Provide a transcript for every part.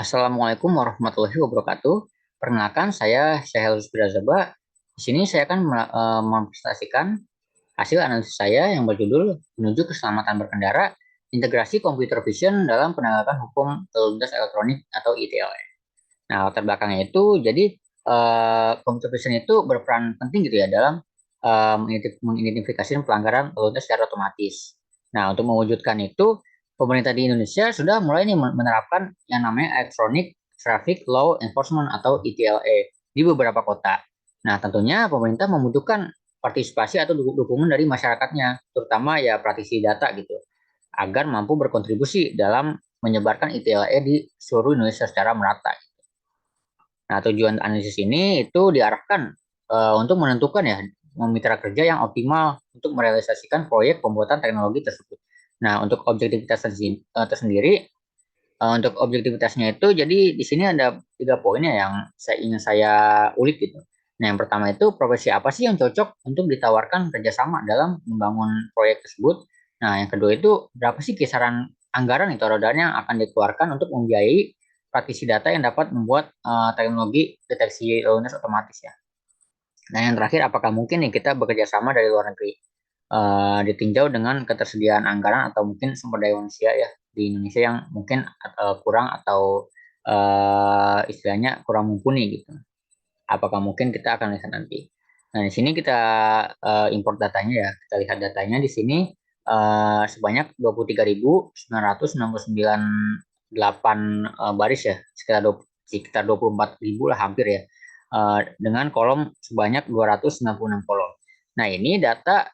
Assalamualaikum warahmatullahi wabarakatuh. Perkenalkan, saya Syahel Zaba. Di sini saya akan mempresentasikan hasil analisis saya yang berjudul Menuju Keselamatan Berkendara, Integrasi Computer Vision dalam Penegakan Hukum Lalu Lintas Elektronik atau ITLE. Nah, latar belakangnya itu, jadi computer vision itu berperan penting gitu ya dalam mengidentifikasi pelanggaran lalu lintas secara otomatis. Nah, untuk mewujudkan itu, pemerintah di Indonesia sudah mulai nih menerapkan yang namanya Electronic Traffic Law Enforcement atau ETLA di beberapa kota. Nah, tentunya pemerintah membutuhkan partisipasi atau dukungan dari masyarakatnya, terutama ya praktisi data gitu, agar mampu berkontribusi dalam menyebarkan ETLA di seluruh Indonesia secara merata. Nah, tujuan analisis ini itu diarahkan untuk menentukan ya mitra kerja yang optimal untuk merealisasikan proyek pembuatan teknologi tersebut. Nah, untuk objektivitas tersendiri, untuk objektivitasnya itu, jadi di sini ada 3 poinnya yang saya ingin saya ulik gitu. Nah, yang pertama itu profesi apa sih yang cocok untuk ditawarkan kerjasama dalam membangun proyek tersebut. Nah, yang kedua itu berapa sih kisaran anggaran itu dana yang akan dikeluarkan untuk membiayai praktisi data yang dapat membuat teknologi deteksi lalu lintas otomatis ya. Nah, yang terakhir, apakah mungkin nih kita bekerja sama dari luar negeri? Ditinjau dengan ketersediaan anggaran atau mungkin sumber daya manusia ya di Indonesia yang mungkin kurang atau istilahnya kurang mumpuni gitu. Apakah mungkin kita akan lihat nanti. Nah, di sini kita import datanya ya. Kita lihat datanya di sini sebanyak 23.999 baris ya, sekitar 24.000 lah hampir ya. Dengan kolom sebanyak 296 kolom. Nah, ini data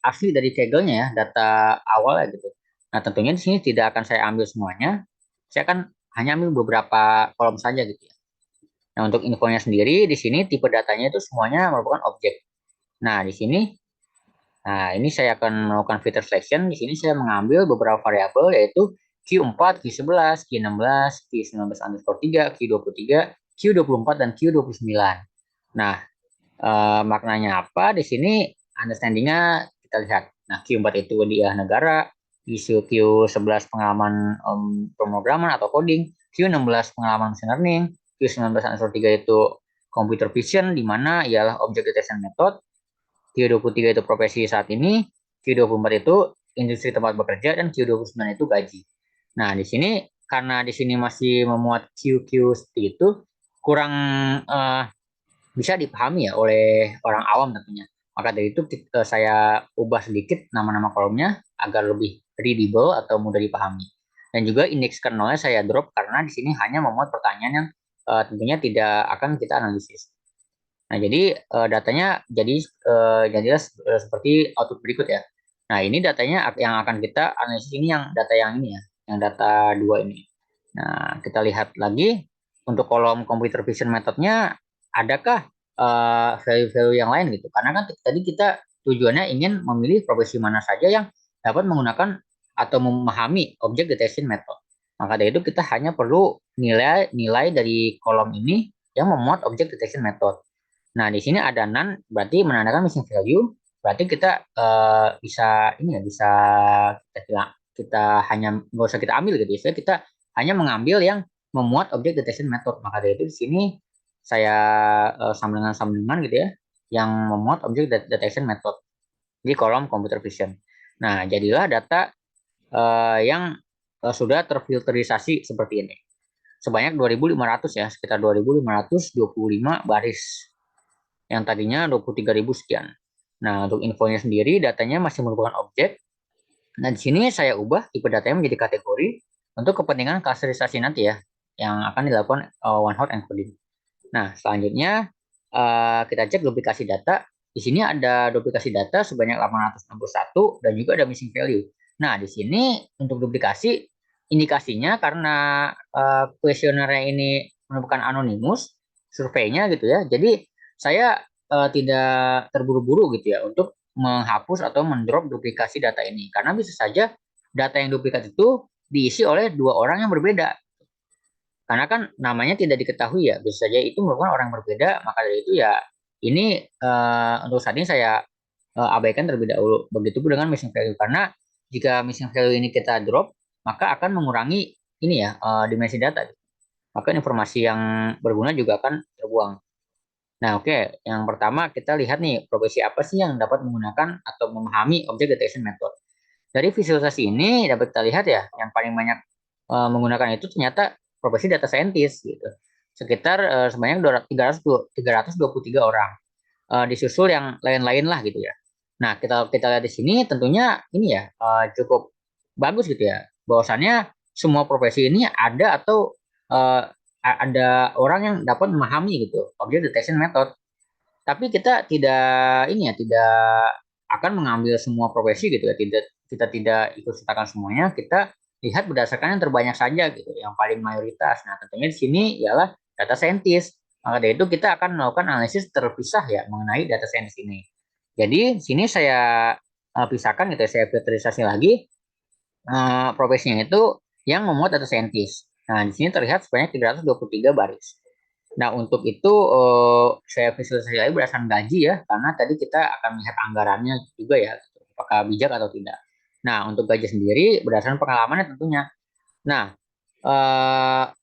asli dari Kaggle-nya ya, data awal ya gitu. Nah, tentunya di sini tidak akan saya ambil semuanya. Saya akan hanya ambil beberapa kolom saja gitu ya. Nah, untuk infonya sendiri di sini tipe datanya itu semuanya merupakan objek. Nah, di sini ini saya akan melakukan filter selection. Di sini saya mengambil beberapa variabel yaitu Q4, Q11, Q16, Q19 underscore 3, Q23, Q24, dan Q29. Nah, maknanya apa? Di sini understanding-nya kita lihat. Nah, Q4 itu dia negara, Q11 pengalaman pemrograman atau coding, Q16 pengalaman machine learning, Q19 underscore 3 itu computer vision, di mana ialah object detection method, Q23 itu profesi saat ini, Q24 itu industri tempat bekerja, dan Q29 itu gaji. Nah, di sini karena di sini masih memuat QQ seperti itu, kurang bisa dipahami ya oleh orang awam tentunya. Maka dari itu saya ubah sedikit nama-nama kolomnya agar lebih readable atau mudah dipahami. Dan juga indeks kernelnya saya drop karena di sini hanya memuat pertanyaan yang tentunya tidak akan kita analisis. Nah, jadi datanya jadilah seperti output berikut ya. Nah, ini datanya yang akan kita analisis ini yang data yang ini ya, yang data dua ini. Nah, kita lihat lagi untuk kolom computer vision methodnya, adakah value-value yang lain gitu? Karena kan tadi kita tujuannya ingin memilih profesi mana saja yang dapat menggunakan atau memahami object detection method. Maka dari itu kita hanya perlu nilai dari kolom ini yang memuat object detection method. Nah, di sini ada none, berarti menandakan missing value. Berarti kita bisa ini ya, bisa kita hanya nggak usah kita ambil gitu ya. Kita hanya mengambil yang memuat object detection method. Maka dari itu di sini saya sambungan gitu ya, yang memuat object detection method di kolom computer vision. Nah, jadilah data yang sudah terfilterisasi seperti ini. Sebanyak 2.500 ya, sekitar 2.525 baris yang tadinya 23.000 sekian. Nah, untuk infonya sendiri, datanya masih merupakan objek. Nah, di sini saya ubah tipe datanya menjadi kategori untuk kepentingan klasterisasi nanti ya, yang akan dilakukan one hot encoding. Nah, selanjutnya kita cek duplikasi data. Di sini ada duplikasi data sebanyak 861 dan juga ada missing value. Nah, di sini untuk duplikasi indikasinya karena kuesionernya ini merupakan anonimus, surveinya gitu ya. Jadi saya tidak terburu-buru gitu ya untuk menghapus atau mendrop duplikasi data ini karena bisa saja data yang duplikat itu diisi oleh dua orang yang berbeda. Karena kan namanya tidak diketahui ya, bisa saja itu merupakan orang berbeda, maka dari itu ya ini untuk saat ini saya abaikan terlebih dahulu. Begitu pun dengan missing value, karena jika missing value ini kita drop, maka akan mengurangi ini ya dimensi data. maka informasi yang berguna juga akan terbuang. Nah, oke. Yang pertama kita lihat nih, profesi apa sih yang dapat menggunakan atau memahami object detection method. Dari visualisasi ini dapat kita lihat ya, yang paling banyak menggunakan itu ternyata profesi data scientist gitu. Sekitar sebanyak 323 orang. Disusul yang lain-lain lah gitu ya. Nah, kita kita lihat di sini tentunya ini ya cukup bagus gitu ya. Bahwasannya semua profesi ini ada atau uh, ada orang yang dapat memahami gitu object detection method. Tapi kita tidak ini ya, tidak akan mengambil semua profesi gitu ya. Tidak, kita tidak ikut sertakan semuanya. Kita lihat berdasarkan yang terbanyak saja gitu, yang paling mayoritas. Nah, tentunya di sini ialah data scientist. Maka dari itu kita akan melakukan analisis terpisah ya mengenai data science ini. Jadi sini saya pisahkan gitu ya, saya filterisasi lagi profesinya itu yang memuat data scientist. Nah, di sini terlihat sebanyak 323 baris. Nah, untuk itu saya visualisasi lagi berdasarkan gaji ya, karena tadi kita akan melihat anggarannya juga ya, apakah bijak atau tidak. Nah, untuk gaji sendiri berdasarkan pengalamannya tentunya. Nah,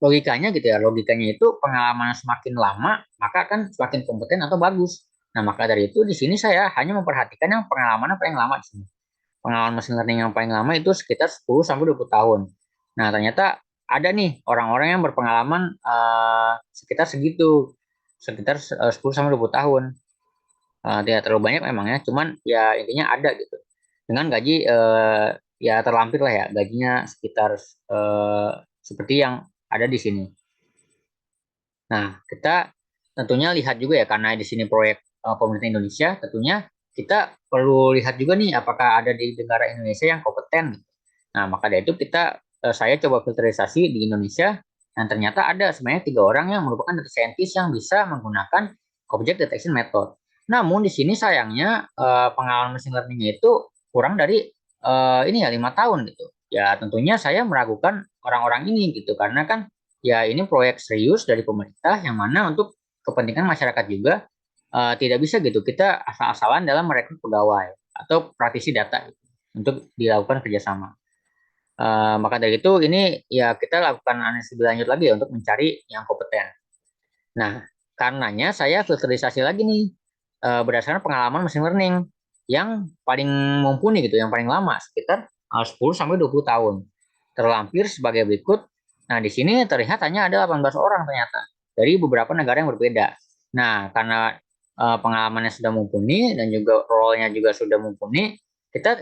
logikanya gitu ya, logikanya itu pengalaman semakin lama, maka akan semakin kompeten atau bagus. Nah, maka dari itu di sini saya hanya memperhatikan yang pengalaman apa yang lama di sini. Pengalaman machine learning yang paling lama itu sekitar 10 sampai 20 tahun. Nah, ternyata ada nih orang-orang yang berpengalaman sekitar segitu, sekitar 10 sampai 20 tahun. Tidak terlalu banyak memang ya, cuman ya intinya ada gitu. Dengan gaji ya terlampir lah ya, gajinya sekitar seperti yang ada di sini. Nah, kita tentunya lihat juga ya karena di sini proyek pemerintah Indonesia, tentunya kita perlu lihat juga nih apakah ada di negara Indonesia yang kompeten. Nah, maka dari itu saya coba filterisasi di Indonesia dan ternyata ada sebenarnya 3 orang yang merupakan data scientist yang bisa menggunakan object detection method. Namun di sini sayangnya pengalaman machine learning itu kurang dari ini ya 5 tahun gitu. Ya tentunya saya meragukan orang-orang ini gitu karena kan ya ini proyek serius dari pemerintah yang mana untuk kepentingan masyarakat juga tidak bisa gitu kita asal-asalan dalam merekrut pegawai atau praktisi data gitu, untuk dilakukan kerjasama. Maka dari itu ini ya kita lakukan analisis lebih lanjut lagi ya untuk mencari yang kompeten. Nah, karenanya saya filterisasi lagi nih berdasarkan pengalaman machine learning yang paling mumpuni gitu, yang paling lama sekitar 10 sampai 20 tahun. Terlampir sebagai berikut. Nah, di sini terlihat hanya ada 18 orang ternyata dari beberapa negara yang berbeda. Nah, karena pengalamannya sudah mumpuni dan juga role-nya juga sudah mumpuni, kita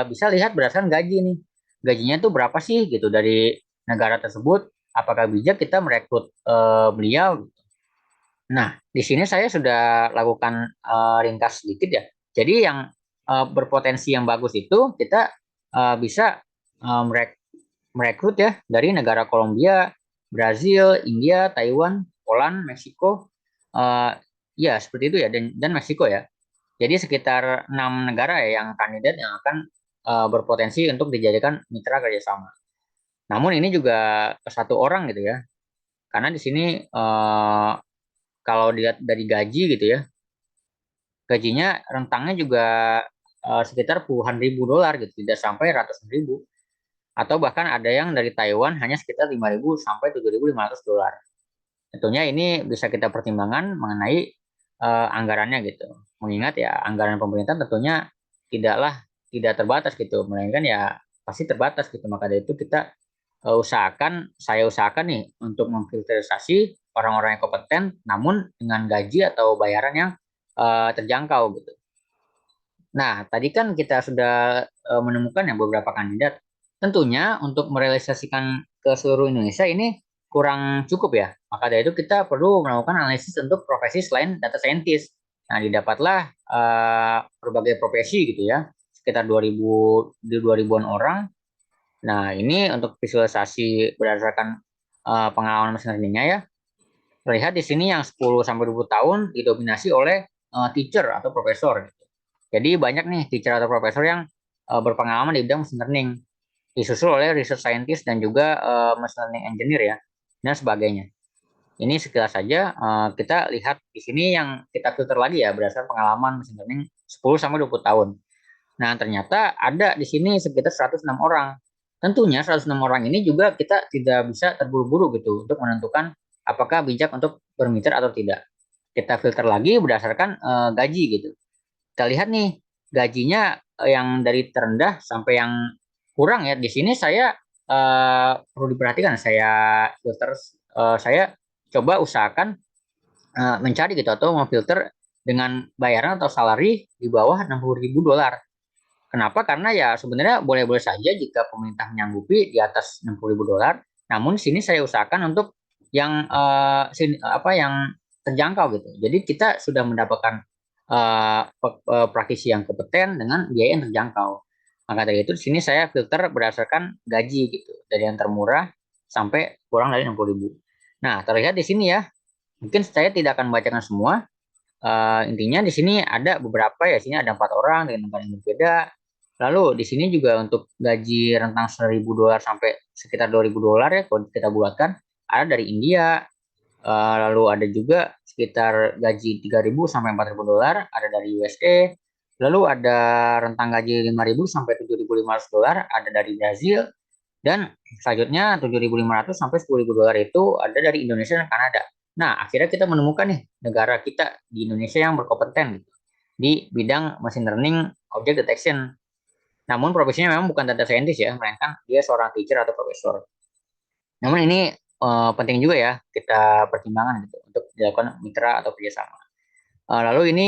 bisa lihat berdasarkan gaji nih. Gajinya tuh berapa sih gitu dari negara tersebut? Apakah bijak kita merekrut beliau? Nah, di sini saya sudah lakukan ringkas sedikit ya. Jadi yang berpotensi yang bagus itu kita bisa merekrut ya dari negara Kolombia, Brazil, India, Taiwan, Poland, Meksiko, uh, ya seperti itu ya dan Meksiko ya. Jadi sekitar 6 negara ya yang kandidat yang akan berpotensi untuk dijadikan mitra kerjasama. Namun ini juga satu orang gitu ya, karena di sini kalau dilihat dari gaji gitu ya, gajinya rentangnya juga sekitar puluhan ribu dolar gitu, tidak sampai ratusan ribu. Atau bahkan ada yang dari Taiwan hanya sekitar 5.000 sampai 7.500 dolar. Tentunya ini bisa kita pertimbangkan mengenai anggarannya gitu. Mengingat ya anggaran pemerintah tentunya tidak terbatas gitu, melainkan ya pasti terbatas gitu. Maka dari itu kita saya usahakan nih untuk memfilterisasi orang-orang yang kompeten, namun dengan gaji atau bayaran yang terjangkau gitu. Nah, tadi kan kita sudah menemukan ya beberapa kandidat. Tentunya untuk merealisasikan ke seluruh Indonesia ini kurang cukup ya. Maka dari itu kita perlu melakukan analisis untuk profesi selain data scientist. Nah, didapatlah berbagai profesi gitu ya, sekitar 2.000-an orang. Nah, ini untuk visualisasi berdasarkan pengalaman mesin learning-nya ya. Terlihat di sini yang 10 sampai 20 tahun didominasi oleh teacher atau profesor gitu. Jadi banyak nih teacher atau profesor yang berpengalaman di bidang machine learning, disusul oleh research scientist dan juga machine learning engineer ya, dan sebagainya. Ini sekilas saja kita lihat di sini yang kita filter lagi ya berdasarkan pengalaman machine learning 10 sampai 20 tahun. Nah, ternyata ada di sini sekitar 106 orang. tentunya 106 orang ini juga kita tidak bisa terburu-buru gitu untuk menentukan apakah bijak untuk bermitra atau tidak. Kita filter lagi berdasarkan gaji gitu. Kita lihat nih gajinya yang dari terendah sampai yang kurang ya. Di sini saya perlu diperhatikan, saya filter, saya coba usahakan mencari gitu atau memfilter dengan bayaran atau salary di bawah 60.000 dolar. Kenapa? Karena ya sebenarnya boleh-boleh saja jika pemerintah menyanggupi di atas 60.000 dolar. Namun sini saya usahakan untuk yang yang terjangkau gitu. Jadi kita sudah mendapatkan praktisi yang kompeten dengan biaya yang terjangkau. Maka dari itu di sini saya filter berdasarkan gaji gitu, dari yang termurah sampai kurang dari 60.000. Nah, terlihat di sini ya. Mungkin saya tidak akan membacakan semua. Intinya di sini ada beberapa ya, sini ada 4 orang dengan tempat yang berbeda. Lalu di sini juga untuk gaji rentang 1.000 dolar sampai sekitar 2.000 dolar ya kalau kita buatkan ada dari India. Lalu ada juga sekitar gaji 3.000 sampai 4.000 dolar ada dari USA. Lalu ada rentang gaji 5.000 sampai 7.500 dolar ada dari Brazil. Dan selanjutnya 7.500 sampai 10.000 dolar itu ada dari Indonesia dan Kanada. Nah, akhirnya kita menemukan nih negara kita di Indonesia yang berkompeten gitu, di bidang machine learning object detection. Namun profesinya memang bukan data scientist ya, melainkan dia seorang teacher atau profesor. Namun ini penting juga ya kita pertimbangkan gitu untuk dilakukan mitra atau kerjasama. Lalu ini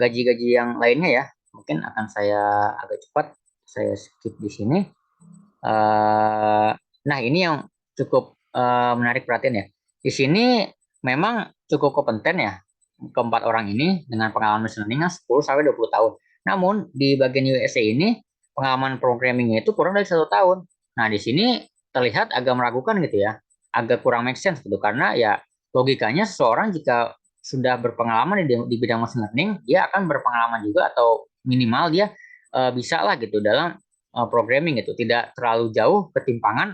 gaji-gaji yang lainnya ya, mungkin akan saya agak cepat saya skip di sini. Nah, ini yang cukup menarik perhatian ya. Di sini memang cukup kompeten ya keempat orang ini dengan pengalaman machine learning 10 sampai 20 tahun. Namun di bagian USA ini pengalaman programmingnya itu kurang dari 1 tahun. Nah, di sini terlihat agak meragukan gitu ya, agak kurang make sense gitu karena ya logikanya seseorang jika sudah berpengalaman di bidang machine learning, dia akan berpengalaman juga atau minimal dia bisa lah gitu dalam programming gitu, tidak terlalu jauh ketimpangan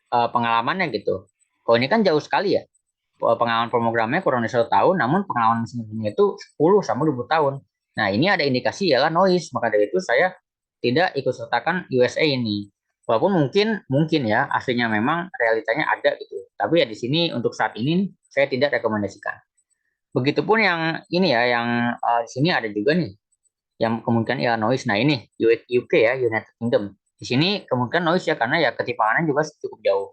pengalamannya gitu. Kalau ini kan jauh sekali ya, pengalaman pemrogrammnya kurang dari 1 tahun, namun pengalaman mesinnya itu 10 sampai 20 tahun. Nah, ini ada indikasi ialah noise, maka dari itu saya tidak ikut sertakan USA ini. Walaupun mungkin ya aslinya memang realitanya ada gitu. Tapi ya di sini untuk saat ini saya tidak rekomendasikan. Begitupun yang ini ya, yang di sini ada juga nih yang kemungkinan ya noise. Nah ini UK ya, United Kingdom. Di sini kemungkinan noise ya karena ya ketimpangannya juga cukup jauh.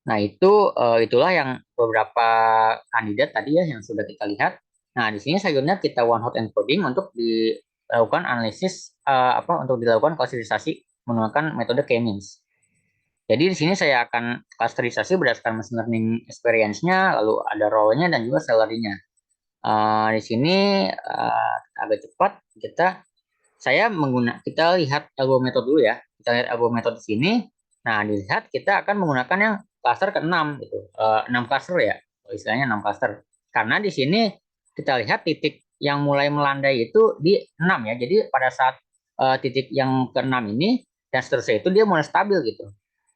Nah itulah yang beberapa kandidat tadi ya yang sudah kita lihat. Nah di sini selanjutnya kita one hot encoding untuk dilakukan analisis untuk dilakukan klasifikasi menggunakan metode K-means. Jadi di sini saya akan klasterisasi berdasarkan machine learning experience-nya, lalu ada role-nya dan juga salary-nya. Di sini agak cepat kita lihat algo metode dulu ya. Kita lihat algo metode di sini. Nah, dilihat kita akan menggunakan yang cluster ke-6 gitu. 6 cluster ya. Istilahnya 6 cluster. Karena di sini kita lihat titik yang mulai melandai itu di 6 ya. Jadi pada saat titik yang ke-6 ini dan seterusnya itu dia mulai stabil gitu.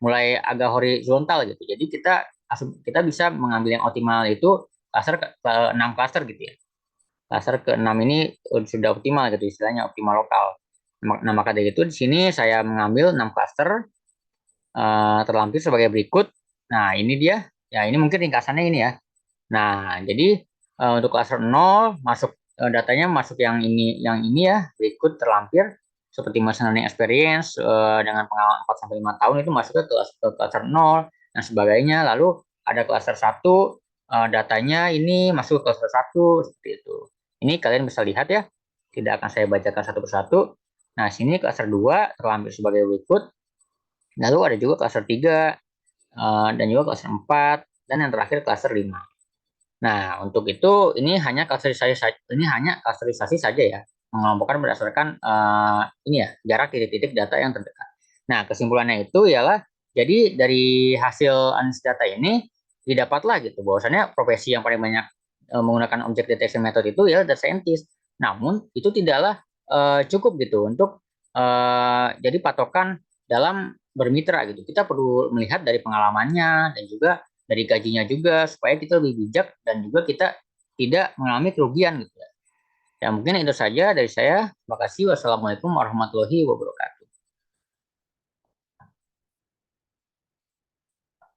Mulai agak horizontal gitu. Jadi kita bisa mengambil yang optimal itu cluster ke 6 cluster gitu ya. Cluster ke-6 ini sudah optimal gitu istilahnya optimal lokal. Nah, maka dari itu di sini saya mengambil 6 cluster terlampir sebagai berikut. Nah, ini dia. Ya, ini mungkin ringkasannya ini ya. Nah, jadi untuk cluster 0 masuk datanya masuk yang ini ya, berikut terlampir seperti machine learning experience dengan pengalaman 4 sampai 5 tahun itu masuk ke cluster 0 dan sebagainya. Lalu ada cluster 1 datanya ini masuk ke cluster 1 seperti itu. Ini kalian bisa lihat ya. Tidak akan saya bacakan satu persatu. Nah, sini cluster 2 terlampir sebagai berikut. Lalu ada juga cluster 3 dan juga cluster 4 dan yang terakhir cluster 5. Nah, untuk itu ini hanya klasterisasi saja ya, mengelompokkan berdasarkan ini ya jarak titik-titik data yang terdekat. Nah, kesimpulannya itu ialah jadi dari hasil analisis data ini didapatlah gitu bahwasannya profesi yang paling banyak menggunakan object detection method itu ya data scientist. Namun itu tidaklah cukup gitu untuk jadi patokan dalam bermitra gitu. Kita perlu melihat dari pengalamannya dan juga dari gajinya juga supaya kita lebih bijak dan juga kita tidak mengalami kerugian gitu ya. Ya mungkin itu saja dari saya. Terima kasih. Wassalamualaikum warahmatullahi wabarakatuh.